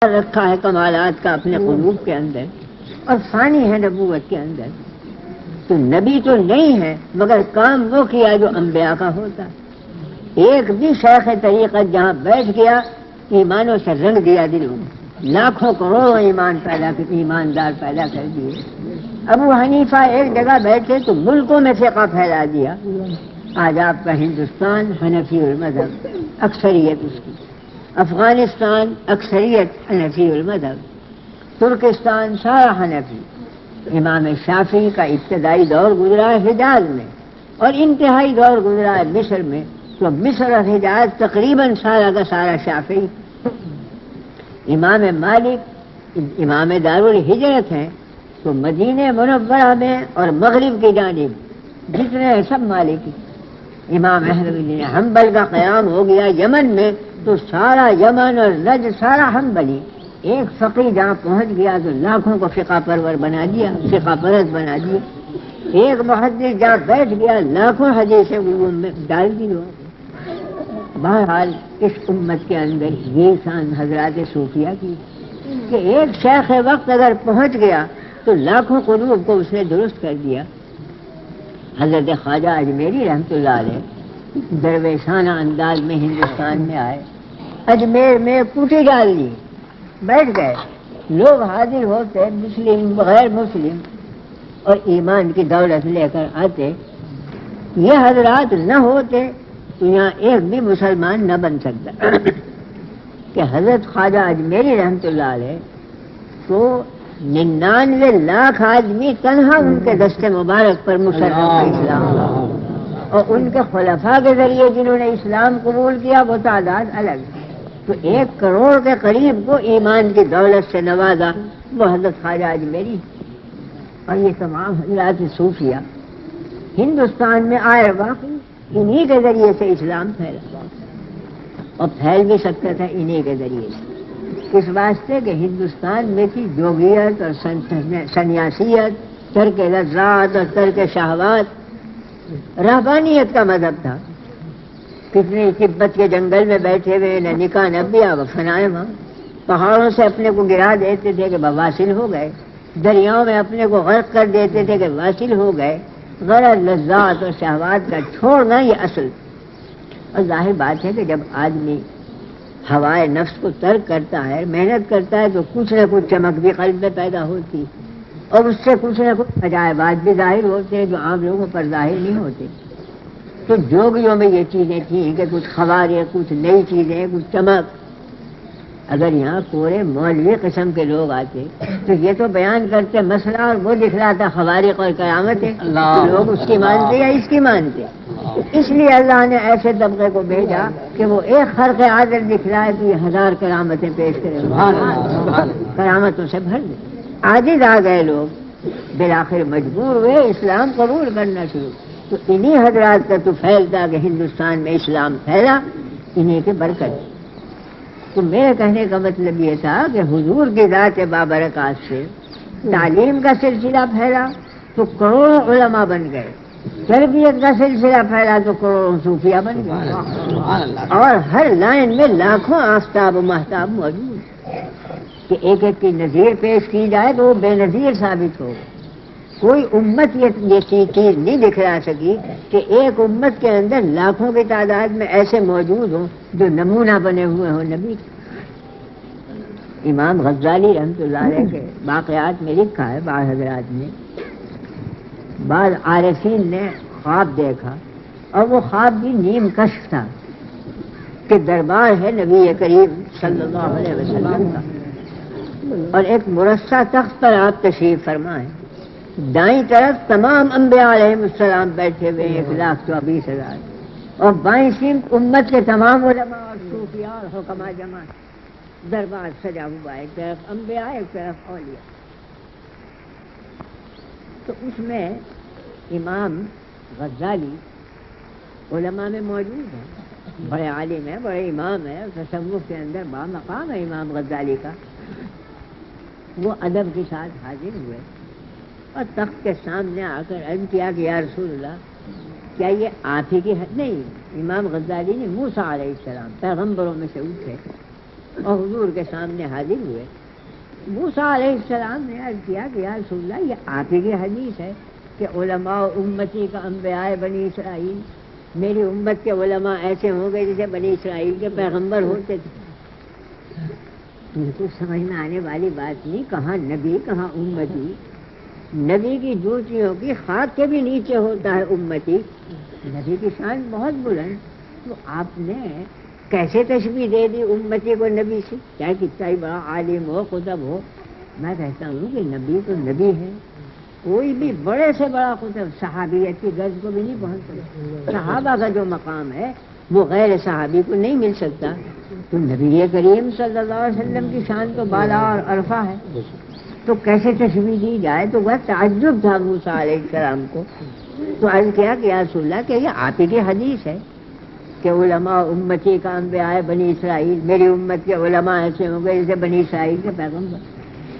رکھا ہے کمالات کا اپنے قلوب کے اندر اور فانی ہے نبوت کے اندر، تو نبی تو نہیں ہے مگر کام وہ کیا جو انبیاء کا ہوتا۔ ایک بھی شیخ طریقت جہاں بیٹھ گیا ایمانوں سے رنگ دیا دلوں، لاکھوں کروڑوں ایماندار پیدا کر دیے۔ ابو حنیفہ ایک جگہ بیٹھے تو ملکوں میں فقہ پھیلا دیا۔ آج آپ کا ہندوستان حنفی المذہب، اکثریت اس کی، افغانستان اکثریت حنفی المذہب، ترکستان سارا حنفی۔ امام شافعی کا ابتدائی دور گزرا ہے حجاز میں اور انتہائی دور گزرا ہے مصر میں، تو مصر اور حجاز تقریباً سارا کا سارا شافعی۔ امام مالک امام دارالہجرت ہیں تو مدینہ منورہ میں اور مغرب کی جانب جتنے ہیں سب مالکی۔ امام احمد بن حنبل کا قیام ہو گیا یمن میں تو سارا یمن اور نجد سارا حنبلی۔ ایک فقیہ جہاں پہنچ گیا تو لاکھوں کو فقہ پرور بنا دیا، فقہ پرست بنا دیا۔ ایک محدث جہاں بیٹھ گیا لاکھوں حدیثیں علوم میں ڈال دی لوگ۔ بہرحال اس امت کے اندر یہ شان حضرات صوفیہ کی کہ ایک شیخ وقت اگر پہنچ گیا تو لاکھوں قلوب کو اس نے درست کر دیا۔ حضرت خواجہ اجمیری رحمۃ اللہ علیہ درویشانہ انداز میں ہندوستان میں آئے، اجمیر میں کوٹھی ڈال لی، بیٹھ گئے، لوگ حاضر ہوتے مسلم غیر مسلم اور ایمان کی دولت لے کر آتے۔ یہ حضرات نہ ہوتے تو یہاں ایک بھی مسلمان نہ بن سکتا کہ حضرت خواجہ اجمیری رحمۃ اللہ علیہ تو 99 لاکھ آدمی تنہا ان کے دست مبارک پر مسلمان اسلام اور ان کے خلفاء کے ذریعے جنہوں نے اسلام قبول کیا وہ تعداد الگ، تو 1 کروڑ کے قریب کو ایمان کی دولت سے نوازا وہ حضرت خواجہ اجمیری۔ اور یہ تمام حضرات صوفیہ ہندوستان میں آئے واقعی انہی کے ذریعے سے اسلام پھیلا اور پھیل بھی سکتا تھا انہی کے ذریعے سے، اس واسطے کہ ہندوستان میں تھی جوگیت اور سنیاسیت، ترک لذات اور ترک شہوات، رہبانیت کا مذہب تھا۔ کتنے تبت کے جنگل میں بیٹھے ہوئے نہ نکاح نہ بیاہ و فنائے وہاں، پہاڑوں سے اپنے کو گرا دیتے تھے کہ واصل ہو گئے، دریاؤں میں اپنے کو غرق کر دیتے تھے کہ واصل ہو گئے۔ غرض لذات اور شہوات کا چھوڑنا یہ اصل۔ اور ظاہر بات ہے کہ جب آدمی ہوائے نفس کو ترک کرتا ہے، محنت کرتا ہے تو کچھ نہ کچھ چمک بھی قلب میں پیدا ہوتی اور اس سے کچھ نہ کچھ عجائبات بھی ظاہر ہوتے ہیں جو عام لوگوں پر ظاہر نہیں ہوتے۔ تو جوگیوں میں یہ چیزیں تھیں کہ کچھ خوارے، کچھ نئی چیزیں، کچھ چمک۔ اگر یہاں پورے مولوی قسم کے لوگ آتے تو یہ تو بیان کرتے مسئلہ اور وہ دکھلاتا خوارق اور قیامتیں، لوگ اس کی مانتے یا اس کی مانتے۔ اس لیے اللہ نے ایسے طبقے کو بھیجا کہ وہ ایک خرق عادل دکھلائے تو یہ 1000 کرامتیں پیش کرے، کرامتوں سے بھر دے۔ عاجز آ گئے لوگ، بالآخر مجبور ہوئے اسلام قبول کرنا شروع۔ تو انہی حضرات کا تو پھیلتا کہ ہندوستان میں اسلام پھیلا انہی کے برکت۔ تو میرے کہنے کا مطلب یہ تھا کہ حضور کی ذات بابرکات سے تعلیم کا سلسلہ پھیلا تو کروڑوں علماء بن گئے، تربیت کا سلسلہ پھیلا تو کروڑوں صوفیہ بن گئے، اور ہر لائن میں لاکھوں آفتاب و مہتاب موجود کہ ایک ایک کی نظیر پیش کی جائے تو وہ بے نظیر ثابت ہو۔ کوئی امت یہ چیز نہیں دکھلا سکی کہ ایک امت کے اندر لاکھوں کی تعداد میں ایسے موجود ہوں جو نمونہ بنے ہوئے ہوں نبی۔ امام غزالی رحمۃ اللہ علیہ کے واقعات میں لکھا ہے، بعض حضرات نے، بعض عارفین نے خواب دیکھا اور وہ خواب بھی نیم کشف تھا کہ دربار ہے نبی کریم صلی اللہ علیہ وسلم کا اور ایک مرصع تخت پر آپ تشریف فرما ہے، دائیں طرف تمام انبیاء علیہ السلام بیٹھے ہوئے 1,24,000 اور بائیں سمت امت کے تمام علماء اور صوفیاء اور حکماء جمع، دربار سجا ہوا، ایک طرف انبیاء ایک طرف اولیاء۔ تو اس میں امام غزالی علماء میں موجود ہیں، بڑے عالم ہیں، بڑے امام ہیں، تصوف کے اندر با مقام ہے امام غزالی کا۔ وہ ادب کے ساتھ حاضر ہوئے اور تخت کے سامنے آ کر عرض کیا کہ یا رسول اللہ کیا یہ آپ ہی کی حد نہیں؟ امام غزالی نے موسیٰ علیہ السلام پیغمبروں میں سے اٹھے اور حضور کے سامنے حاضر ہوئے۔ موسیٰ علیہ السلام نے عرض کیا کہ یا رسول اللہ یہ آپ ہی کی حدیث ہے کہ علماء امتی کا انبیاء بنی اسرائیل، میری امت کے علماء ایسے ہوں گے جیسے بنی اسرائیل کے پیغمبر ہوتے تھے۔ بالکل سمجھ میں آنے والی بات نہیں، کہاں نبی کہاں امتی۔ نبی کی جوتیوں کی خاک کے بھی نیچے ہوتا ہے امتی، نبی کی شان بہت بلند، تو آپ نے کیسے تشبیہ دے دی امتی کو نبی سے؟ چاہے کتنا ہی بڑا عالم ہو قطب ہو، میں کہتا ہوں کہ نبی تو نبی ہے، کوئی بھی بڑے سے بڑا قطب صحابیت کی غرض کو بھی نہیں پہنچ سکتا۔ صحابہ کا جو مقام ہے وہ غیر صحابی کو نہیں مل سکتا، تو نبی کریم صلی اللہ علیہ وسلم کی شان تو بالا اور عرفہ ہے، تو کیسے تشبیہ دی جائے؟ تو وہ تعجب تھا موسیٰ علیہ السلام کو، تو عرض کیا کہ یا رسول اللہ کہ یہ آپ ہی کی حدیث ہے کہ علماء امتی کا انبیاء بنی اسرائیل، میری امت کے علماء ایسے ہوں گے جیسے بنی اسرائیل کے پیغمبر۔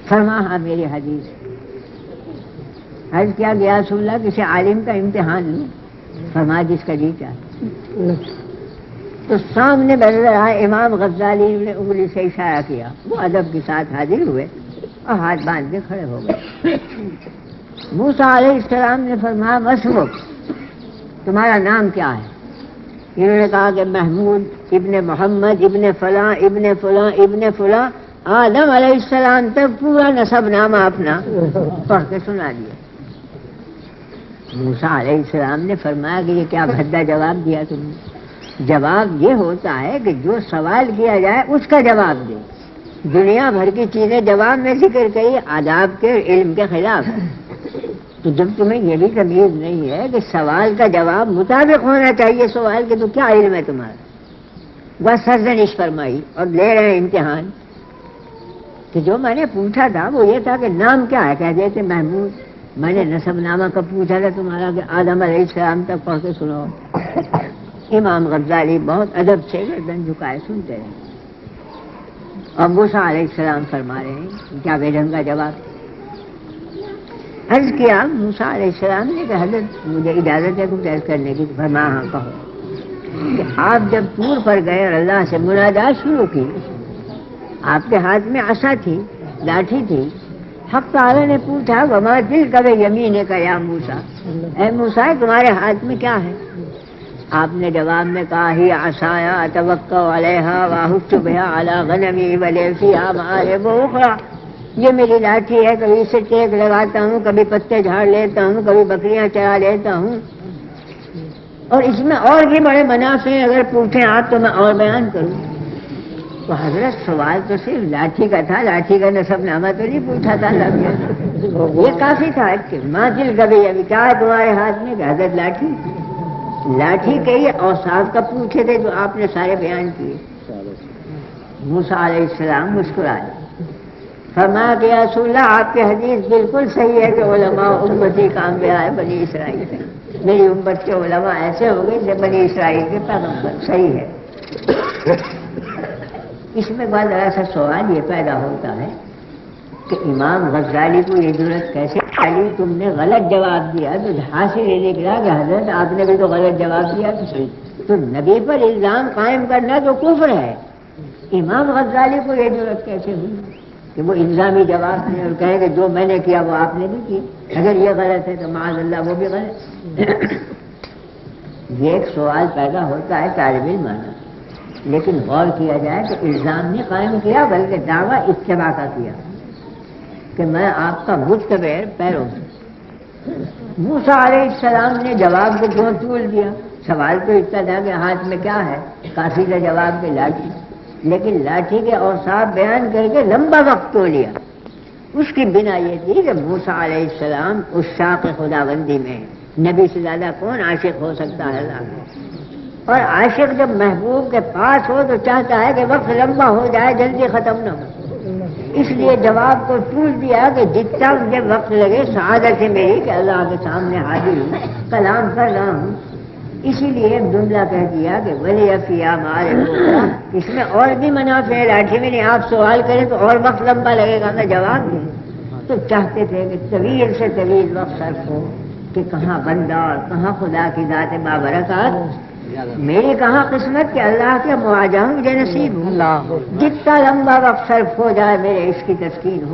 فرما ہاں میری حدیث۔ عرض کیا کہ یا رسول اللہ کسی عالم کا امتحان لوں؟ فرما جس کا جی چاہے۔ تو سامنے نظر آئے امام غزالی نے انگلی سے اشارہ کیا، وہ ادب کے ساتھ حاضر ہوئے اور ہاتھ باندھ کے کھڑے ہو گئے۔ موسیٰ علیہ السلام نے فرمایا مسموک، تمہارا نام کیا ہے؟ انہوں نے کہا کہ محمود ابن محمد ابن فلاں ابن فلاں ابن فلاں، آدم علیہ السلام تک پورا نسب نامہ اپنا پڑھ کے سنا دیا۔ موسیٰ علیہ السلام نے فرمایا کہ یہ کیا بھدا جواب دیا تم نے؟ جواب یہ ہوتا ہے کہ جو سوال کیا جائے اس کا جواب دے۔ دنیا بھر کی چیزیں جواب میں ذکر کری، آداب کے علم کے خلاف، تو جب تمہیں یہ بھی تمیز نہیں ہے کہ سوال کا جواب مطابق ہونا چاہیے سوال کے، تو کیا علم ہے تمہارا؟ بس سرزنش فرمائی اور لے رہے ہیں امتحان کہ جو میں نے پوچھا تھا وہ یہ تھا کہ نام کیا ہے؟ کہہ دیتے محمود۔ میں نے نسب نامہ کب پوچھا تھا تمہارا کہ آدم علیہ السلام تک پڑھ کے سنو۔ امام غزالی بہت ادب سے گردن جھکائے سنتے رہے، اور موسیٰ علیہ السلام فرما رہے ہیں کیا بے ڈھنگ کا جواب۔ عرض کیا موسیٰ علیہ السلام نے کہ حضرت مجھے اجازت ہے کچھ عرض کرنے کی؟ فرما ہاں کہو۔ کہ آپ جب طور پر گئے اور اللہ سے مناجات شروع کی، آپ کے ہاتھ میں عصا تھی، لاٹھی تھی، حق تعالی نے پوچھا وما تلک بیمینک یا موسیٰ، اے موسیٰ تمہارے ہاتھ میں کیا ہے؟ آپ نے جواب میں کہا ہی عصایا اتوکل علیہا واحث بہا علی غنمی ولی فیہا مآرب اخری، یہ میری لاٹھی ہے، کبھی اسے ٹیک لگاتا ہوں، کبھی پتے جھاڑ لیتا ہوں، کبھی بکریاں چرا لیتا ہوں، اور اس میں اور بھی بڑے منافع ہیں، اگر پوچھیں آپ تو میں اور بیان کروں۔ تو حضرت سوال تو صرف لاٹھی کا تھا، لاٹھی کا نسب نامہ تو نہیں پوچھا تھا اللہ، یہ کافی تھا کہ ماں دل کبھی ابھی کیا ہے تمہارے ہاتھ میں؟ کہ حضرت لاٹھی، لاٹھی کے یہ اوصاف کا پوچھے تھے جو آپ نے سارے بیان کیے۔ موسیٰ علیہ السلام مسکرائے، فرمایا کہ یا رسول اللہ آپ کی حدیث بالکل صحیح ہے کہ علماء امتی کا انبیاء ہے بنی اسرائیل ہے، میری امت کے علماء ایسے ہو گئے جیسے بنی اسرائیل کے پیغمبر، صحیح ہے۔ اس میں بعد ذرا سا سوال یہ پیدا ہوتا ہے کہ امام غزالی کو یہ ضرورت کیسے علی تم نے غلط جواب دیا؟ تو حاصل یہ نکلا کہ حضرت آپ نے بھی تو غلط جواب دیا، تو نبی پر الزام قائم کرنا تو کفر ہے۔ امام غزالی کو یہ ضرورت کیسے ہوئی کہ وہ الزامی جواب دیں اور کہیں کہ جو میں نے کیا وہ آپ نے بھی کیا؟ اگر یہ غلط ہے تو معاذ اللہ وہ بھی غلط۔ یہ ایک سوال پیدا ہوتا ہے طالب علم، لیکن غور کیا جائے کہ الزام نہیں قائم کیا بلکہ دعویٰ اتباع کا کیا کہ میں آپ کا متبع پیرو ہوں۔ موسیٰ علیہ السلام نے جواب کو کیوں طول دیا؟ سوال تو اتنا تھا کہ ہاتھ میں کیا ہے، کافی کا جواب کے لاٹھی، لیکن لاٹھی کے اوصاف بیان کر کے لمبا وقت تو لیا۔ اس کی بنا یہ تھی کہ موسیٰ علیہ السلام عشاق خداوندی میں، نبی سے زیادہ کون عاشق ہو سکتا ہے اللہ کا؟ اور عاشق جب محبوب کے پاس ہو تو چاہتا ہے کہ وقت لمبا ہو جائے، جلدی ختم نہ ہو، اس لیے جواب کو طول دیا کہ جتنا مجھے وقت لگے سعادت ہے میری کہ اللہ کے سامنے حاضر ہوں، کلام کر رہا ہوں۔ اسی لیے جملہ کہہ دیا کہ ولی فیہا مآرب، اس میں اور بھی منافع ہے، لاٹھی میں نہیں، آپ سوال کریں تو اور وقت لمبا لگے گا، میں جواب دوں تو چاہتے تھے کہ طویل سے طویل وقت صرف ہو کہ کہاں بندہ اور کہاں خدا کی ذات بابرکات، میری کہاں قسمت کہ اللہ کے مواجہ مجھے نصیب ہوں، جتنا لمبا وقت صرف ہو جائے میرے عشق کی تسکین ہو۔